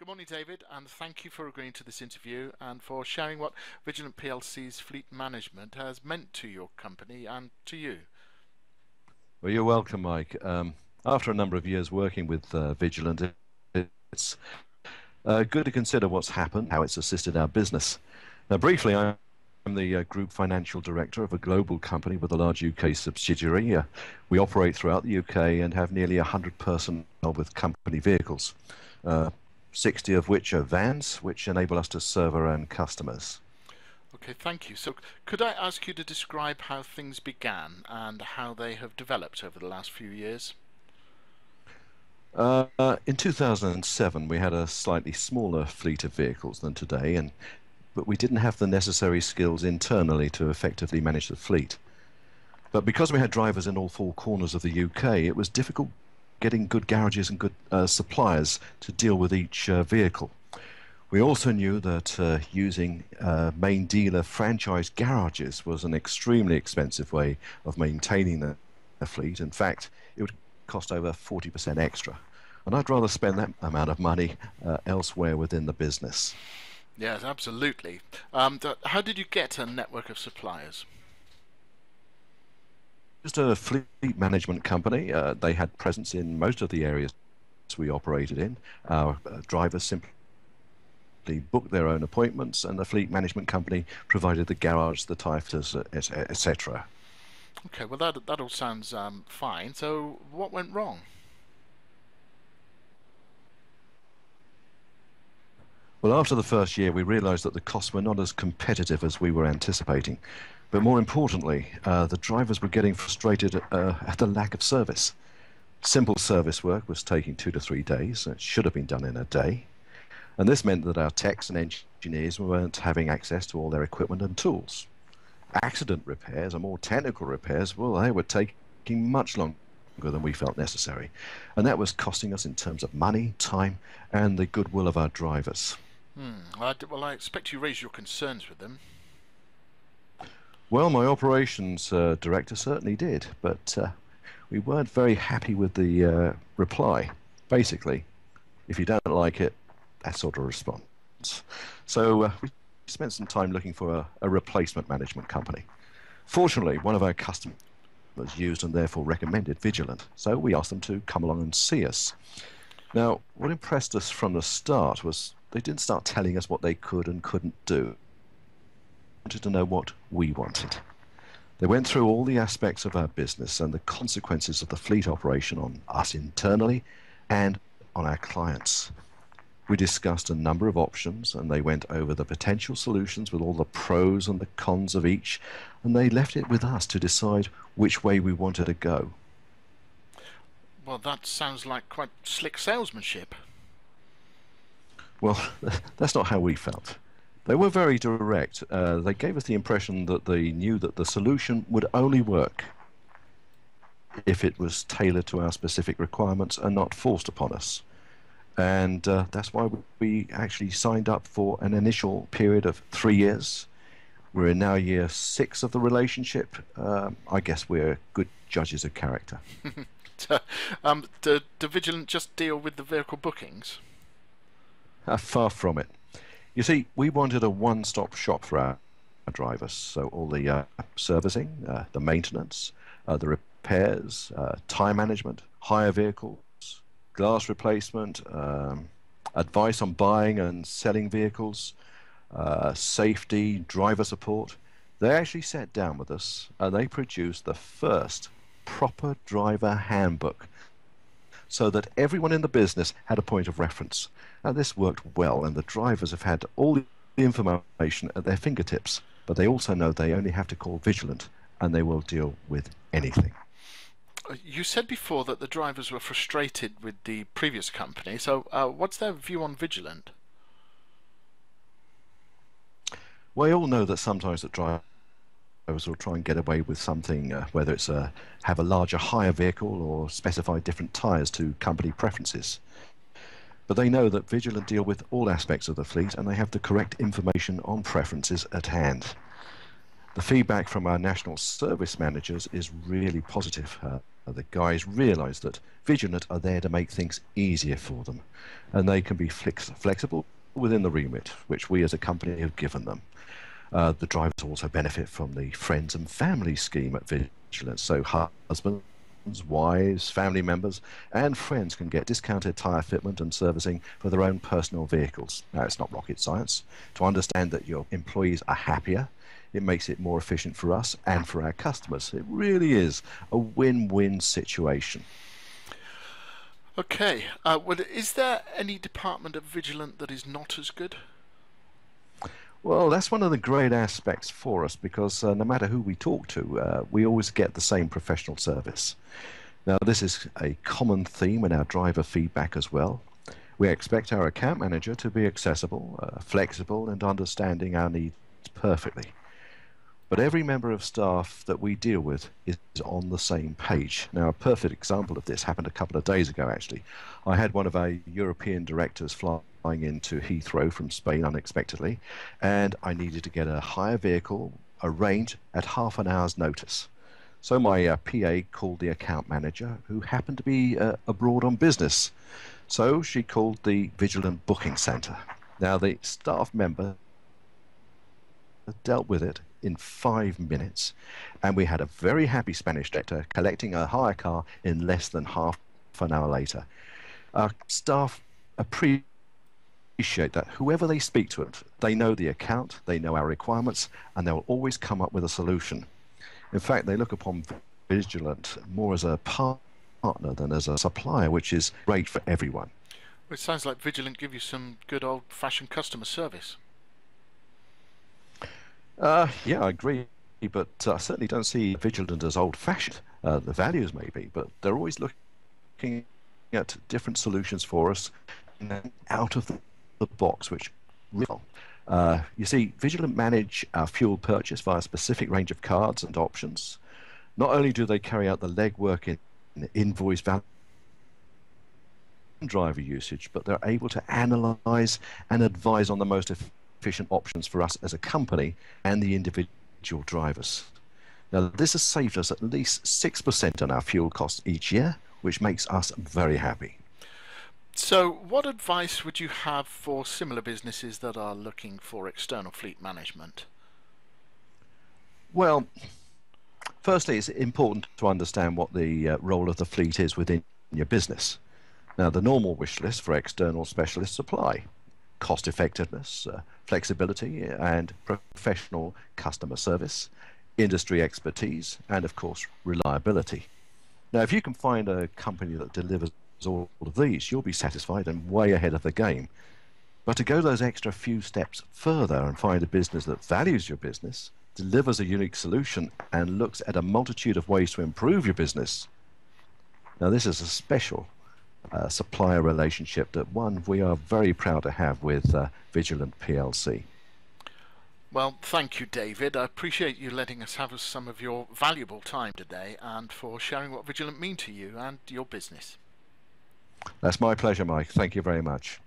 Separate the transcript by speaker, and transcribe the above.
Speaker 1: Good morning, David, and thank you for agreeing to this interview and for sharing what Vigilant PLC's fleet management has meant to your company and to you.
Speaker 2: Well, you're welcome, Mike. After a number of years working with Vigilant, it's good to consider what's happened, how it's assisted our business. Now, briefly, I'm the Group Financial Director of a global company with a large UK subsidiary. We operate throughout the UK and have nearly 100 personnel with company vehicles, 60 of which are vans, which enable us to serve our own customers.
Speaker 1: Okay, thank you. So, could I ask you to describe how things began and how they have developed over the last few years?
Speaker 2: In 2007, we had a slightly smaller fleet of vehicles than today, but we didn't have the necessary skills internally to effectively manage the fleet. But because we had drivers in all four corners of the UK, it was difficult getting good garages and good suppliers to deal with each vehicle. We also knew that using main dealer franchise garages was an extremely expensive way of maintaining the fleet. In fact, it would cost over 40% extra. And I'd rather spend that amount of money elsewhere within the business.
Speaker 1: Yes, absolutely. How did you get a network of suppliers?
Speaker 2: Just a fleet management company. They had presence in most of the areas we operated in. Our drivers simply booked their own appointments, and the fleet management company provided the garage, the tyre fitters, etc.
Speaker 1: Okay, well that all sounds fine. So, what went wrong?
Speaker 2: Well, after the first year, we realised that the costs were not as competitive as we were anticipating. But more importantly, the drivers were getting frustrated at the lack of service. Simple service work was taking 2 to 3 days. It should have been done in a day. And this meant that our techs and engineers weren't having access to all their equipment and tools. Accident repairs and more technical repairs, well, they were taking much longer than we felt necessary. And that was costing us in terms of money, time, and the goodwill of our drivers.
Speaker 1: Well, I expect you raised your concerns with them.
Speaker 2: Well, my operations director certainly did, but we weren't very happy with the reply. Basically, if you don't like it, that sort of response. So we spent some time looking for a replacement management company. Fortunately, one of our customers used and therefore recommended Vigilant, so we asked them to come along and see us. Now, what impressed us from the start was they didn't start telling us what they could and couldn't do. They wanted to know what we wanted. They went through all the aspects of our business and the consequences of the fleet operation on us internally and on our clients. We discussed a number of options, and they went over the potential solutions with all the pros and the cons of each, and they left it with us to decide which way we wanted to go.
Speaker 1: Well, that sounds like quite slick salesmanship.
Speaker 2: Well, that's not how we felt. They were very direct. They gave us the impression that they knew that the solution would only work if it was tailored to our specific requirements and not forced upon us. And that's why we actually signed up for an initial period of 3 years. We're in now year 6 of the relationship. I guess we're good judges of character.
Speaker 1: Do Vigilant just deal with the vehicle bookings?
Speaker 2: Far from it. You see, we wanted a one-stop shop for our drivers. So all the servicing, the maintenance, the repairs, tyre management, hire vehicles, glass replacement, advice on buying and selling vehicles, safety, driver support. They actually sat down with us and they produced the first proper driver handbook so that everyone in the business had a point of reference. Now, this worked well, and the drivers have had all the information at their fingertips, but they also know they only have to call Vigilant and they will deal with anything.
Speaker 1: You said before that the drivers were frustrated with the previous company, so what's their view on Vigilant?
Speaker 2: We all know that sometimes the drivers will try and get away with something, whether it's have a larger hire vehicle or specify different tyres to company preferences. But they know that Vigilant deal with all aspects of the fleet and they have the correct information on preferences at hand. The feedback from our national service managers is really positive. The guys realise that Vigilant are there to make things easier for them, and they can be flexible within the remit which we as a company have given them. The drivers also benefit from the friends and family scheme at Vigilant, so husbands, wives, family members and friends can get discounted tyre fitment and servicing for their own personal vehicles. Now, it's not rocket science. To understand that your employees are happier, it makes it more efficient for us and for our customers. It really is a win-win situation.
Speaker 1: Okay, well, is there any department of Vigilant that is not as good?
Speaker 2: Well, that's one of the great aspects for us because no matter who we talk to, we always get the same professional service. Now, this is a common theme in our driver feedback as well. We expect our account manager to be accessible, flexible, and understanding our needs perfectly. But every member of staff that we deal with is on the same page. Now, a perfect example of this happened a couple of days ago, actually. I had one of our European directors flying into Heathrow from Spain unexpectedly, and I needed to get a hire vehicle arranged at half an hour's notice. So my PA called the account manager, who happened to be abroad on business. So she called the Vigilant booking centre. Now, the staff member dealt with it in 5 minutes, and we had a very happy Spanish director collecting a hire car in less than half an hour later. Our staff appreciate that whoever they speak to it, they know the account, they know our requirements, and they'll always come up with a solution. In fact, they look upon Vigilant more as a partner than as a supplier, which is great for everyone.
Speaker 1: Well, it sounds like Vigilant give you some good old-fashioned customer service.
Speaker 2: Yeah, I agree, but I certainly don't see Vigilant as old-fashioned. The values may be, but they're always looking at different solutions for us out of the box, which real. You see, Vigilant manage our fuel purchase via a specific range of cards and options. Not only do they carry out the legwork in invoice value and driver usage, but they're able to analyze and advise on the most efficient options for us as a company and the individual drivers. Now, this has saved us at least 6% on our fuel costs each year, which makes us very happy.
Speaker 1: So, what advice would you have for similar businesses that are looking for external fleet management?
Speaker 2: Well, firstly, it's important to understand what the role of the fleet is within your business. Now, the normal wish list for external specialists apply: cost effectiveness, flexibility, and professional customer service, industry expertise, and of course, reliability. Now, if you can find a company that delivers all of these, you'll be satisfied and way ahead of the game. But to go those extra few steps further and find a business that values your business, delivers a unique solution, and looks at a multitude of ways to improve your business, now this is a special supplier relationship, that one we are very proud to have with Vigilant PLC.
Speaker 1: Well, thank you, David. I appreciate you letting us have some of your valuable time today and for sharing what Vigilant mean to you and your business.
Speaker 2: That's my pleasure, Mike. Thank you very much.